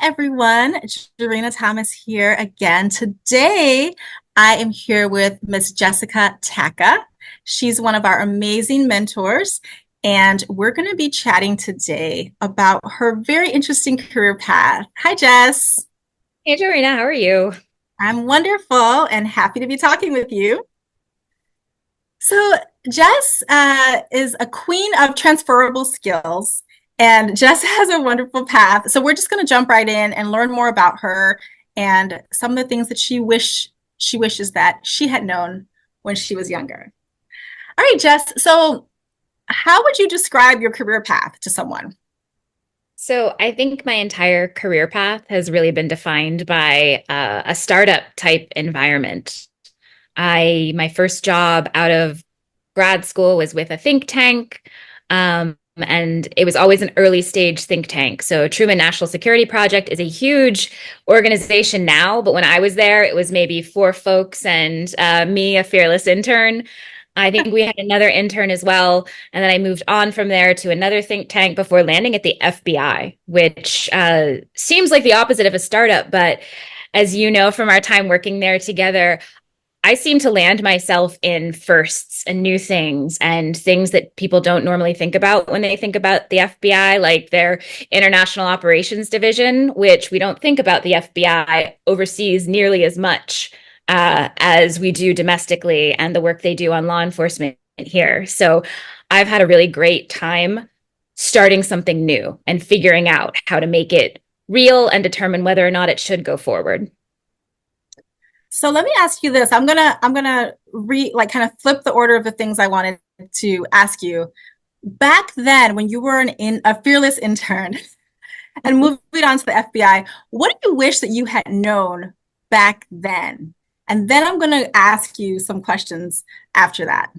everyone. Jorhena Thomas here again. Today, I am here with Miss Jessica Tacka. She's one of our amazing mentors, and we're going to be chatting today about her very interesting career path. Hi, Jess. Hey, Jorhena, how are you? I'm wonderful and happy to be talking with you. So, Jess is a queen of transferable skills, and Jess has a wonderful path. So, we're just going to jump right in and learn more about her and some of the things that she wishes that she had known when she was younger. All right, Jess. So, how would you describe your career path to someone? So, I think my entire career path has really been defined by a startup type environment. My first job out of grad school was with a think tank. And it was always an early stage think tank. So, Truman National Security Project is a huge organization now, but when I was there, it was maybe four folks and me, a fearless intern. I think we had another intern as well. And then I moved on from there to another think tank before landing at the FBI, which seems like the opposite of a startup. But as you know from our time working there together, I seem to land myself in firsts and new things and things that people don't normally think about when they think about the FBI, like their International Operations Division, which we don't think about the FBI overseas nearly as much as we do domestically and the work they do on law enforcement here. So I've had a really great time starting something new and figuring out how to make it real and determine whether or not it should go forward. So let me ask you this. I'm gonna kind of flip the order of the things I wanted to ask you. Back then, when you were a fearless intern, and moving on to the FBI, what do you wish that you had known back then? And then I'm going to ask you some questions after that.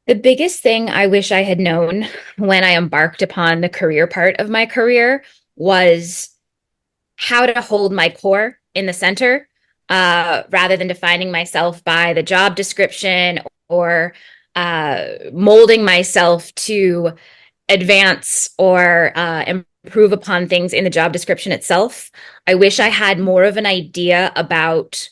The biggest thing I wish I had known when I embarked upon the career part of my career was how to hold my core in the center rather than defining myself by the job description or molding myself to advance or improve upon things in the job description itself. I wish I had more of an idea about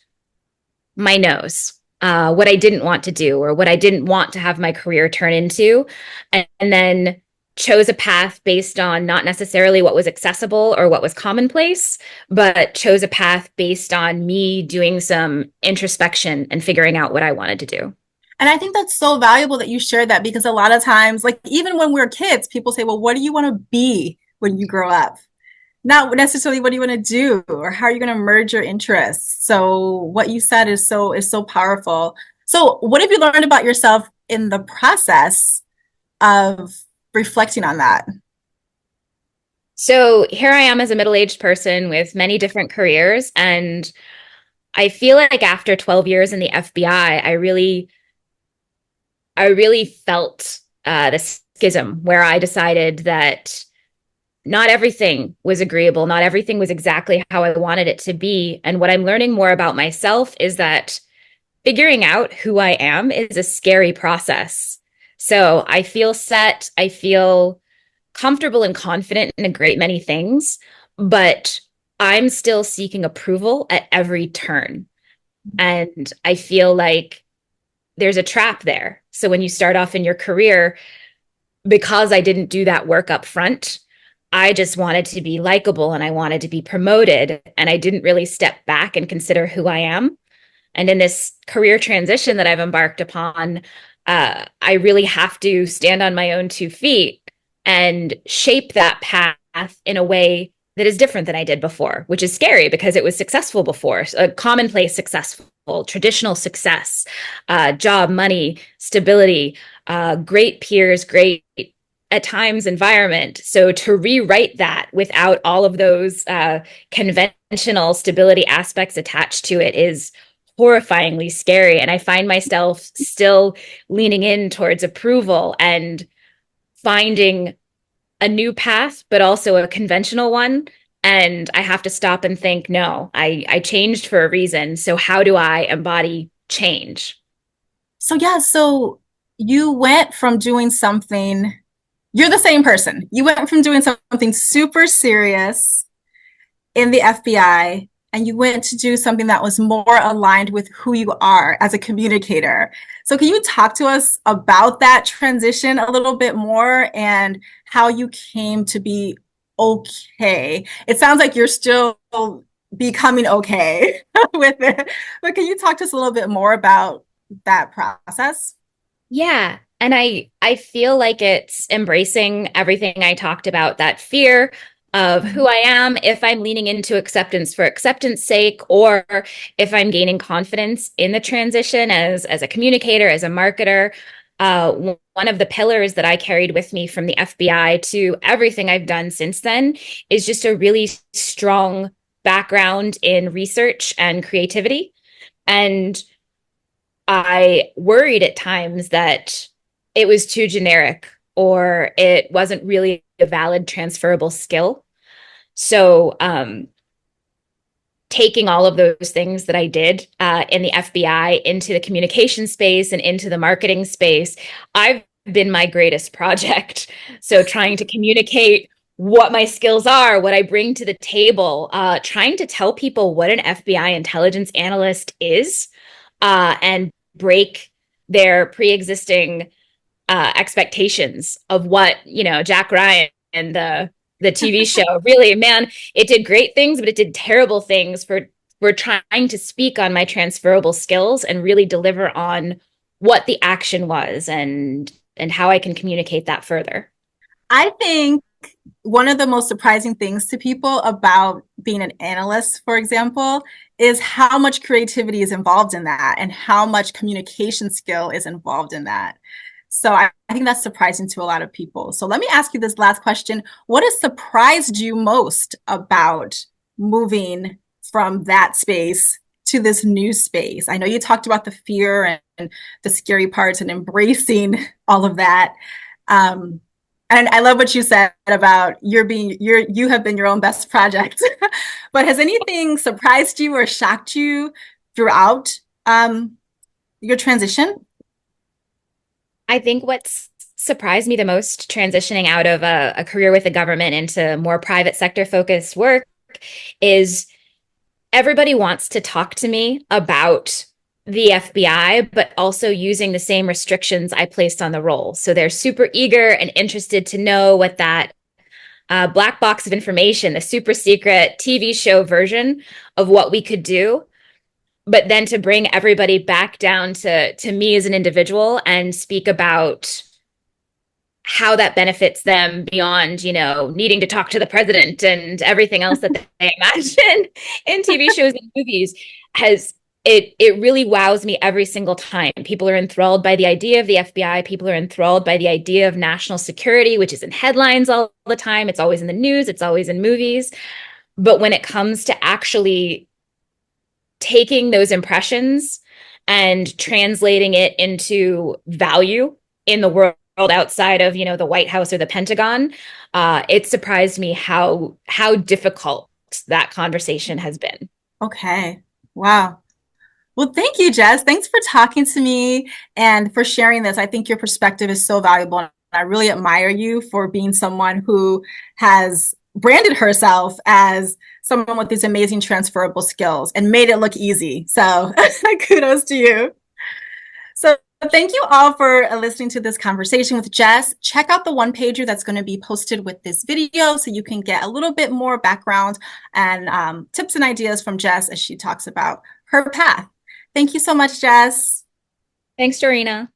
my nose, what I didn't want to do or what I didn't want to have my career turn into, and then chose a path based on not necessarily what was accessible or what was commonplace, but chose a path based on me doing some introspection and figuring out what I wanted to do. And I think that's so valuable that you shared that because a lot of times, like even when we're kids, people say, well, what do you want to be when you grow up? Not necessarily what do you want to do or how are you going to merge your interests. So what you said is so powerful. So what have you learned about yourself in the process of reflecting on that? So here I am as a middle-aged person with many different careers, and I feel like after 12 years in the FBI, I really felt the schism where I decided that not everything was agreeable, not everything was exactly how I wanted it to be. And what I'm learning more about myself is that figuring out who I am is a scary process. So I feel set, I feel comfortable and confident in a great many things, but I'm still seeking approval at every turn. And I feel like there's a trap there. So when you start off in your career, because I didn't do that work up front, I just wanted to be likable and I wanted to be promoted. And I didn't really step back and consider who I am. And in this career transition that I've embarked upon, I really have to stand on my own 2 feet and shape that path in a way that is different than I did before, which is scary because it was successful before, a commonplace successful, traditional success, job, money, stability, great peers, great at times environment. So to rewrite that without all of those conventional stability aspects attached to it is horrifyingly scary. And I find myself still leaning in towards approval and finding a new path, but also a conventional one. And I have to stop and think, no, I changed for a reason. So how do I embody change? So you went from doing you're the same person. You went from doing something super serious in the FBI and you went to do something that was more aligned with who you are as a communicator. So, can you talk to us about that transition a little bit more and how you came to be okay? It sounds like you're still becoming okay with it, but can you talk to us a little bit more about that process? Yeah. And I feel like it's embracing everything I talked about, that fear of who I am, if I'm leaning into acceptance for acceptance sake, or if I'm gaining confidence in the transition as a communicator, as a marketer. One of the pillars that I carried with me from the FBI to everything I've done since then is just a really strong background in research and creativity. And I worried at times that it was too generic or it wasn't really a valid transferable skill. So, taking all of those things that I did in the FBI into the communication space and into the marketing space, I've been my greatest project. So, trying to communicate what my skills are, what I bring to the table, trying to tell people what an FBI intelligence analyst is, and break their pre-existing expectations of what, Jack Ryan and the TV show. Really, man, it did great things, but it did terrible things for trying to speak on my transferable skills and really deliver on what the action was and how I can communicate that further. I think one of the most surprising things to people about being an analyst, for example, is how much creativity is involved in that and how much communication skill is involved in that. So I think that's surprising to a lot of people. So let me ask you this last question. What has surprised you most about moving from that space to this new space? I know you talked about the fear and the scary parts and embracing all of that. Um, and I love what you said about you have been your own best project. But has anything surprised you or shocked you throughout your transition? I think what's surprised me the most transitioning out of a career with the government into more private sector focused work is everybody wants to talk to me about the FBI, but also using the same restrictions I placed on the role. So they're super eager and interested to know what that black box of information, the super secret TV show version of what we could do. But then to bring everybody back down to me as an individual and speak about how that benefits them beyond, needing to talk to the president and everything else that they imagine in TV shows and movies has it really wows me every single time. People are enthralled by the idea of the FBI. People are enthralled by the idea of national security, which is in headlines all the time. It's always in the news. It's always in movies. But when it comes to actually taking those impressions and translating it into value in the world outside of the White House or the Pentagon, it surprised me how difficult that conversation has been. Okay. Wow. Well, thank you, Jess. Thanks for talking to me and for sharing this. I think your perspective is so valuable. And I really admire you for being someone who has branded herself as someone with these amazing transferable skills and made it look easy. So kudos to you. So thank you all for listening to this conversation with Jess. Check out the one pager that's going to be posted with this video so you can get a little bit more background and tips and ideas from Jess as she talks about her path. Thank you so much, Jess. Thanks, Jorhena.